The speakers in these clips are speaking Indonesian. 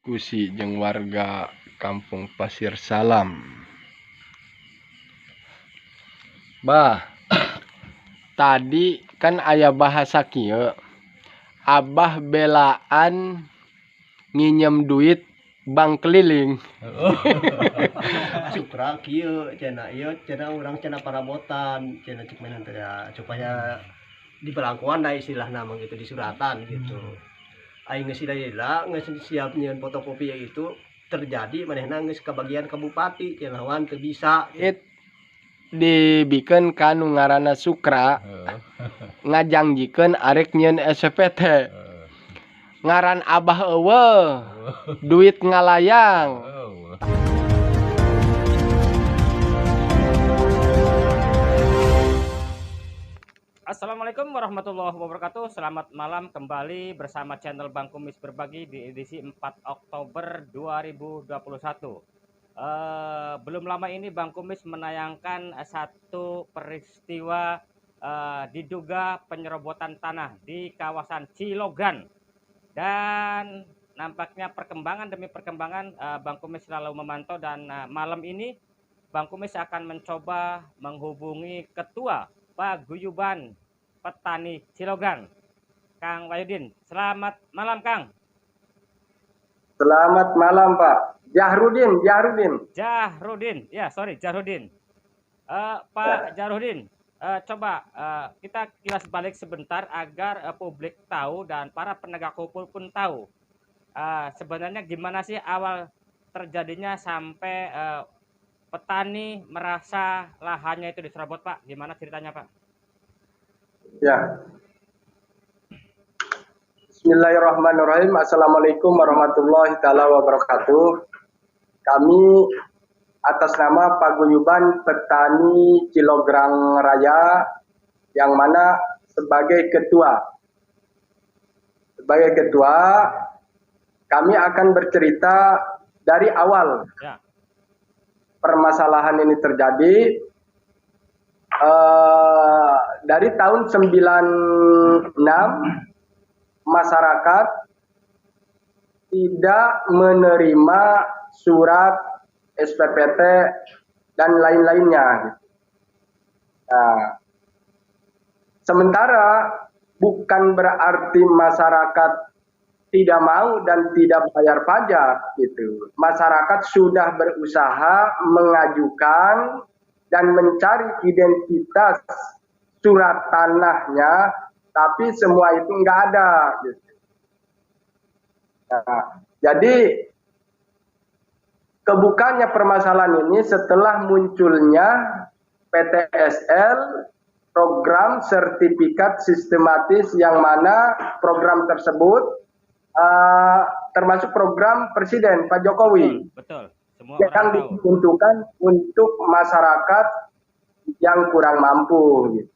diskusi jeung warga Kampung Pasir Salam. Bah, tadi kan aya bahasa kieu, Abah belaan nginjem duit bank keliling. Sukra kieu cenah ieu cenah urang cenah parabotan cenah cek menen teh ya supaya diberlakuan da istilahna mah gitu di suratan gitu. Aing geus sidaila geus siap nyieun fotokopi itu terjadi manehna geus kabagian ka bupati cenah wan teu bisa. Dibikeun ka nu ngaranna Sukra, ngajangjikeun arek nyieun SPT. Ngaran Abah eueuh, duit ngalayang. Assalamualaikum warahmatullahi wabarakatuh. Selamat malam kembali bersama channel Bang Kumis Berbagi di edisi 4 Oktober 2021. Belum lama ini Bang Kumis menayangkan satu peristiwa diduga penyerobotan tanah di kawasan Cilogan. Dan nampaknya perkembangan demi perkembangan Bang Kumis selalu memantau, dan malam ini Bang Kumis akan mencoba menghubungi Ketua Paguyuban Petani Cilogan, Kang Wahyudin. Selamat malam, Kang. Selamat malam, Pak. Jahrudin. Ya, sorry, Jahrudin. Pak Jahrudin, coba kita kilas balik sebentar agar publik tahu dan para penegak hukum pun tahu sebenarnya gimana sih awal terjadinya sampai petani merasa lahannya itu diserobot, Pak. Gimana ceritanya, Pak? Ya. Bismillahirrahmanirrahim. Assalamualaikum warahmatullahi taala wabarakatuh. Kami atas nama Paguyuban Petani Cilogan Raya yang mana sebagai ketua kami akan bercerita dari awal permasalahan ini terjadi. Dari tahun 96 masyarakat tidak menerima surat SPPT dan lain-lainnya. Nah, sementara bukan berarti masyarakat tidak mau dan tidak bayar pajak gitu. Masyarakat sudah berusaha mengajukan dan mencari identitas surat tanahnya, tapi semua itu nggak ada gitu. Nah, jadi kebukanya permasalahan ini setelah munculnya PTSL, program sertifikat sistematis, yang mana program tersebut termasuk program Presiden Pak Jokowi. Betul. Semua yang diuntukkan untuk masyarakat yang kurang mampu gitu.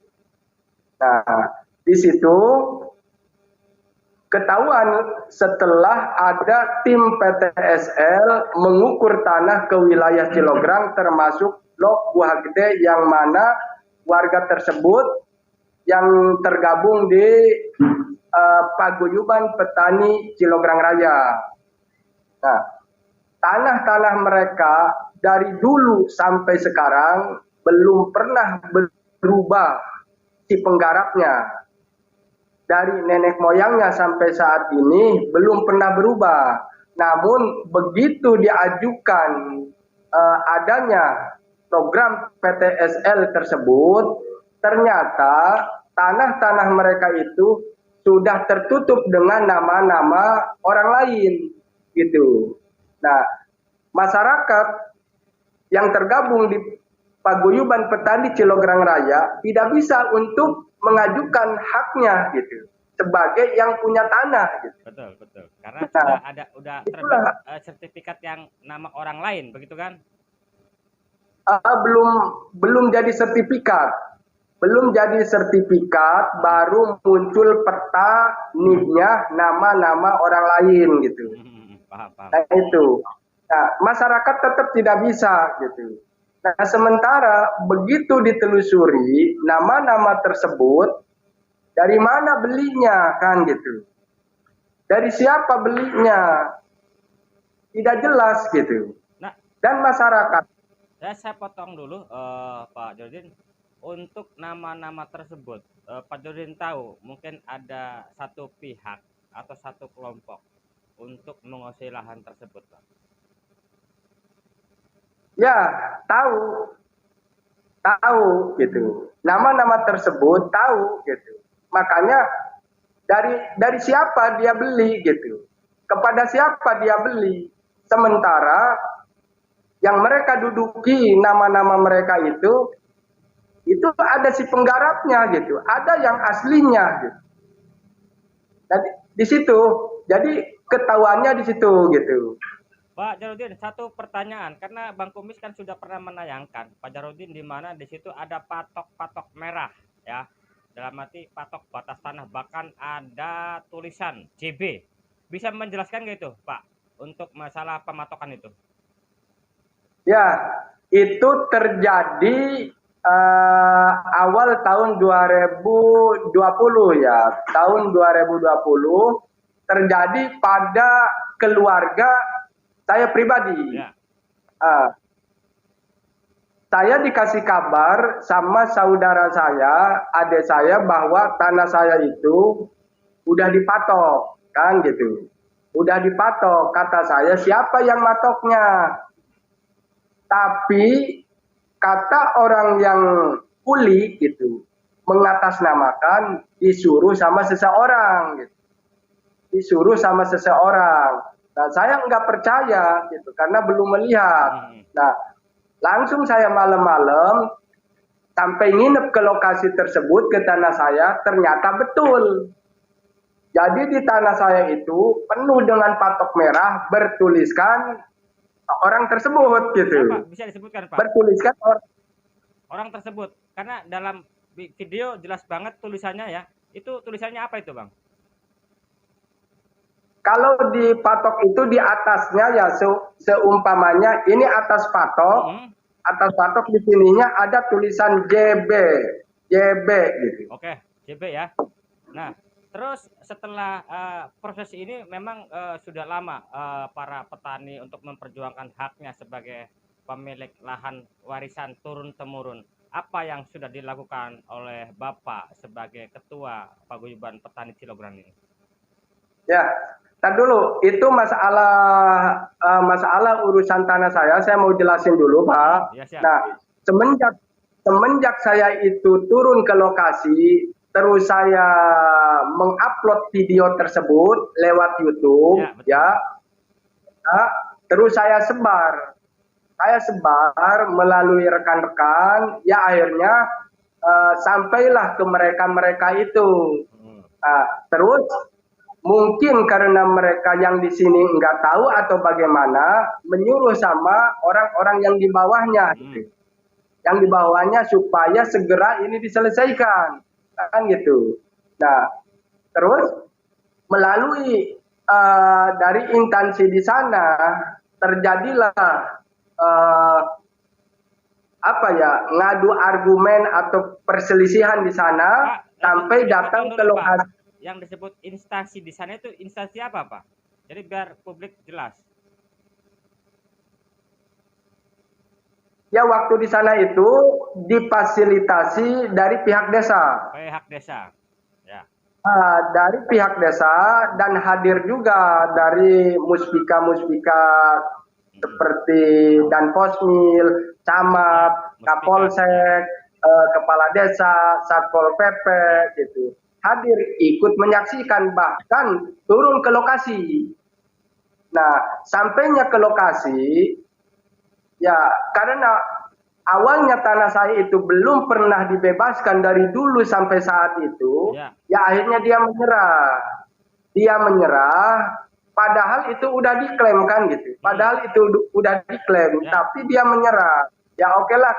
Nah, di situ ketahuan setelah ada tim PTSL mengukur tanah ke wilayah Cilogan termasuk Blok Buah Gede, yang mana warga tersebut yang tergabung di Paguyuban Petani Cilogan Raya. Nah, tanah-tanah mereka dari dulu sampai sekarang belum pernah berubah si penggarapnya. Dari nenek moyangnya sampai saat ini belum pernah berubah. Namun begitu diajukan adanya program PTSL tersebut, ternyata tanah-tanah mereka itu sudah tertutup dengan nama-nama orang lain gitu. Nah, masyarakat yang tergabung di Paguyuban Petani Cilogan Raya tidak bisa untuk mengajukan haknya gitu sebagai yang punya tanah gitu. Betul. Karena sudah terbit sertifikat yang nama orang lain, begitu kan? Belum jadi sertifikat. Baru muncul peta NIB-nya nama-nama orang lain gitu. Paham. Nah, itu. Nah, masyarakat tetap tidak bisa gitu. Nah, sementara begitu ditelusuri nama-nama tersebut, dari mana belinya kan gitu. Dari siapa belinya? tidak jelas gitu. Nah, Dan masyarakat, saya potong dulu, Pak Jodin. Untuk nama-nama tersebut, Pak Jodin tahu mungkin ada satu pihak atau satu kelompok untuk menguasai lahan tersebut, Pak. ya tahu, gitu. Nama-nama tersebut tahu gitu. Makanya dari siapa dia beli gitu. Kepada siapa dia beli. Sementara yang mereka duduki nama-nama mereka itu ada si penggarapnya gitu, ada yang aslinya gitu. Jadi di situ, jadi ketahuannya di situ gitu. Pak Jarudin, satu pertanyaan, karena Bang Kumis kan sudah pernah menayangkan Pak Jarudin di mana di situ ada patok-patok merah, ya, dalam arti patok batas tanah, bahkan ada tulisan JB. Bisa menjelaskan nggak itu, Pak, untuk masalah pematokan itu? Ya, itu terjadi awal tahun 2020 ya, tahun 2020 terjadi pada keluarga saya pribadi. Ya. Saya dikasih kabar sama saudara saya, adik saya bahwa tanah saya itu udah dipatok, kan gitu. Udah dipatok, kata saya, siapa yang matoknya? Tapi kata orang yang kuli gitu, mengatasnamakan disuruh sama seseorang gitu. Disuruh sama seseorang. Nah, saya nggak percaya gitu karena belum melihat. Nah, langsung saya malam-malam sampai nginep ke lokasi tersebut, ke tanah saya, ternyata betul. Jadi di tanah saya itu penuh dengan patok merah bertuliskan orang tersebut gitu. Pak, bisa disebutkan, Pak? Bertuliskan orang tersebut. Karena dalam video jelas banget tulisannya ya. Itu tulisannya apa itu, Bang? Kalau di patok itu di atasnya ya seumpamanya ini atas patok, atas patok di sininya ada tulisan JB gitu. Oke, JB ya. Nah, terus setelah proses ini memang sudah lama para petani untuk memperjuangkan haknya sebagai pemilik lahan warisan turun temurun. Apa yang sudah dilakukan oleh Bapak sebagai Ketua Paguyuban Petani Cilogran ini? Ya, tar dulu, itu masalah urusan tanah saya mau jelasin dulu, Pak. Ya, nah, semenjak saya itu turun ke lokasi, terus saya mengupload video tersebut lewat YouTube, terus saya sebar melalui rekan-rekan, ya akhirnya sampailah ke mereka itu. Terus mungkin karena mereka yang di sini nggak tahu atau bagaimana, menyuruh sama orang-orang yang di bawahnya, gitu. Yang di bawahnya supaya segera ini diselesaikan, kan gitu. Nah, terus melalui dari instansi di sana terjadilah ngadu argumen atau perselisihan di sana, Pak, sampai datang ke lokasi. Yang disebut instansi di sana itu instansi apa, Pak? Jadi biar publik jelas. Ya, waktu di sana itu difasilitasi dari pihak desa. Pihak desa, ya. Dari pihak desa dan hadir juga dari muspika seperti Danposmil, camat, kapolsek, kepala desa, satpol pp gitu. Hadir ikut menyaksikan, bahkan turun ke lokasi. Nah, sampainya ke lokasi, ya karena awalnya tanah saya itu belum pernah dibebaskan dari dulu sampai saat itu, ya akhirnya dia menyerah. Padahal itu udah diklaim kan gitu. Padahal itu udah diklaim, tapi dia menyerah. Ya oke lah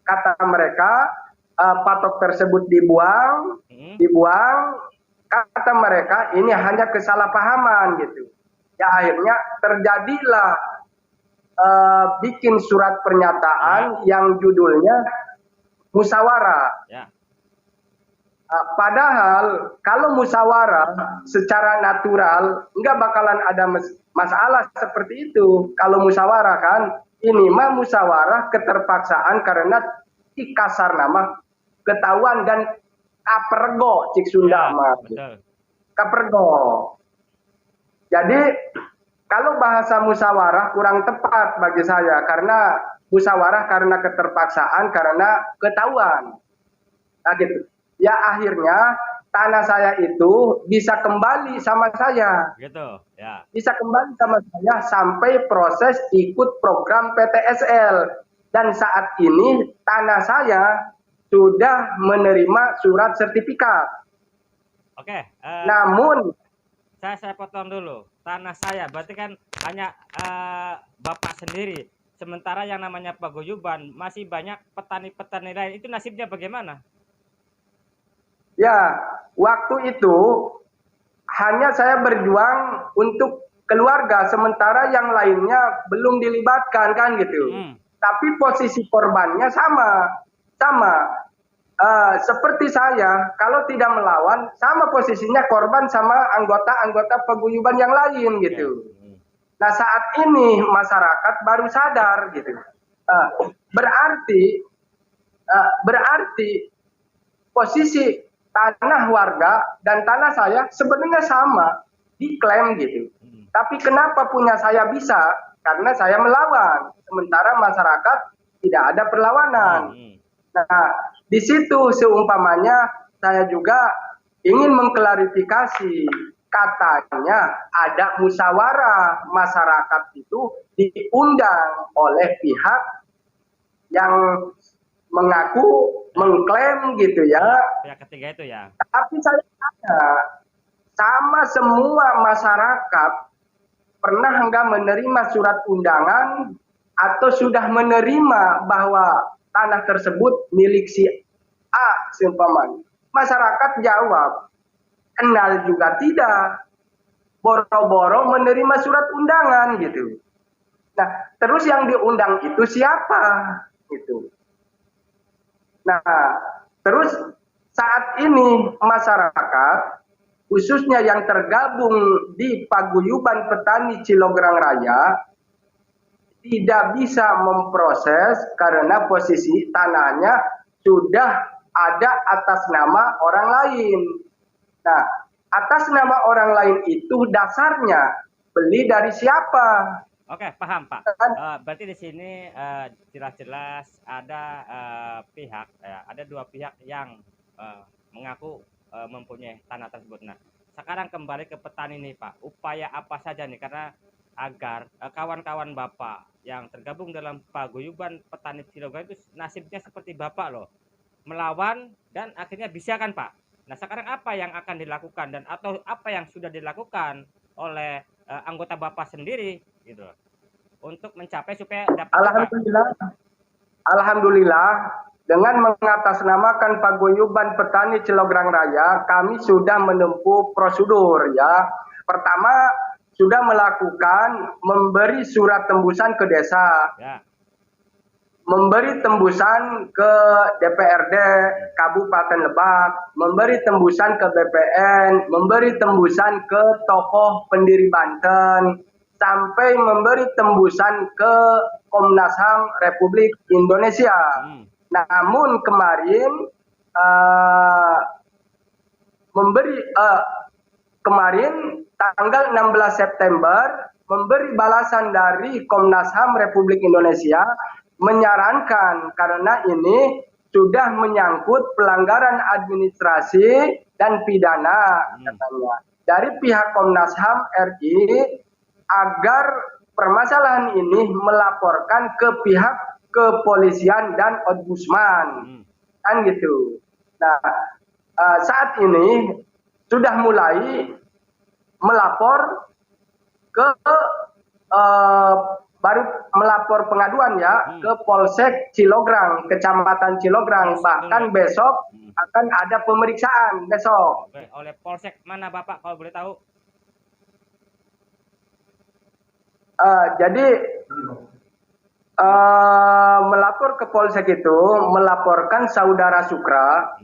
kata mereka, patok tersebut dibuang, kata mereka ini hanya kesalahpahaman gitu. Ya akhirnya terjadilah bikin surat pernyataan yang judulnya musyawarah. Padahal kalau musyawarah secara natural nggak bakalan ada masalah seperti itu. Kalau musyawarah kan, ini mah musyawarah keterpaksaan karena di kasar nama ketahuan dan kapergo cik Sunda Ya, mah. betul. Kapergo. Jadi kalau bahasa musyawarah kurang tepat bagi saya karena musyawarah karena keterpaksaan karena ketahuan. Nah gitu. Ya akhirnya tanah saya itu bisa kembali sama saya. Gitu, ya. Bisa kembali sama saya sampai proses ikut program PTSL. Dan saat ini tanah saya sudah menerima surat sertifikat. Oke, Namun, saya potong dulu. Tanah saya berarti kan hanya Bapak sendiri. Sementara yang namanya paguyuban masih banyak petani-petani lain. Itu nasibnya bagaimana? ya waktu itu hanya saya berjuang untuk keluarga, sementara yang lainnya belum dilibatkan kan gitu. Hmm. Tapi posisi korbannya sama. Seperti saya, kalau tidak melawan, sama posisinya korban sama anggota-anggota paguyuban yang lain gitu. Oke. Nah saat ini masyarakat baru sadar gitu. Uh, berarti berarti posisi tanah warga dan tanah saya sebenarnya sama, diklaim gitu. Hmm. Tapi kenapa punya saya bisa? Karena saya melawan, sementara masyarakat tidak ada perlawanan. Hmm. Nah, di situ seumpamanya saya juga ingin mengklarifikasi, katanya ada musyawarah masyarakat itu diundang oleh pihak yang mengaku mengklaim gitu ya. Pihak ketiga itu ya. Tapi saya tanya, sama semua masyarakat pernah enggak menerima surat undangan atau sudah menerima bahwa tanah tersebut milik si A seumpamanya? Masyarakat jawab, kenal juga tidak. Boro-boro menerima surat undangan gitu. Nah, terus yang diundang itu siapa? Gitu. Nah, terus saat ini masyarakat, khususnya yang tergabung di Paguyuban Petani Cilograng Raya, tidak bisa memproses karena posisi tanahnya sudah ada atas nama orang lain. Nah, atas nama orang lain itu dasarnya beli dari siapa? Oke, paham Pak. Kan? Berarti di sini jelas-jelas ada pihak, ada dua pihak yang mengaku mempunyai tanah tersebut. Nah, sekarang kembali ke petani nih Pak. Upaya apa saja nih karena agar kawan-kawan Bapak yang tergabung dalam paguyuban petani Cilograng itu nasibnya seperti Bapak loh, melawan dan akhirnya bisa kan Pak. Nah, sekarang apa yang akan dilakukan dan atau apa yang sudah dilakukan oleh anggota Bapak sendiri gitu loh, untuk mencapai supaya dapat Alhamdulillah, Alhamdulillah dengan mengatasnamakan Paguyuban Petani Cilograng Raya, kami sudah menempuh prosedur ya. Pertama, sudah melakukan memberi surat tembusan ke desa, ya. memberi tembusan ke DPRD Kabupaten Lebak, memberi tembusan ke BPN, memberi tembusan ke tokoh pendiri Banten, sampai memberi tembusan ke Komnas HAM Republik Indonesia. Namun kemarin kemarin tanggal 16 September memberi balasan dari Komnas HAM Republik Indonesia menyarankan karena ini sudah menyangkut pelanggaran administrasi dan pidana katanya dari pihak Komnas HAM RI agar permasalahan ini melaporkan ke pihak kepolisian dan ombudsman kan gitu. Nah saat ini sudah mulai melapor ke baru melapor pengaduan ya ke Polsek Cilograng, Kecamatan Cilograng. Bahkan besok akan ada pemeriksaan besok. Oke, oleh Polsek mana Bapak kalau boleh tahu? Jadi melapor ke Polsek itu melaporkan saudara Sukra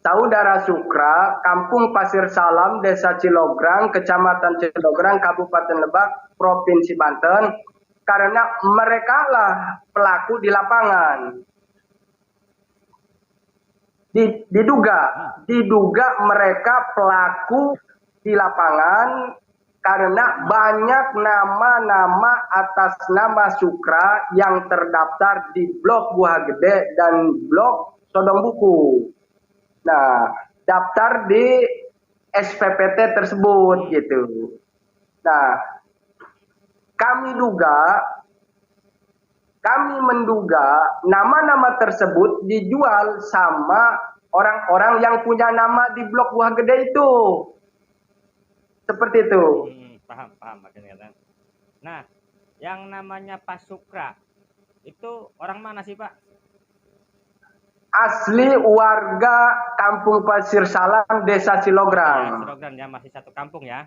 Saudara Sukra, Kampung Pasir Salam, Desa Cilograng, Kecamatan Cilograng, Kabupaten Lebak, Provinsi Banten, karena mereka lah pelaku di lapangan. Diduga mereka pelaku di lapangan karena banyak nama-nama atas nama Sukra yang terdaftar di Blok Buah Gede dan Blok Sodong Buku. Nah, daftar di SPPT tersebut gitu. Nah, kami menduga nama-nama tersebut dijual sama orang-orang yang punya nama di Blok Buah Gede itu. Seperti itu. Paham maksudnya. Nah, yang namanya Pak Sukra itu orang mana sih, Pak? Asli warga Kampung Pasir Salam, Desa Cilograng. Cilograng ya, masih satu kampung ya.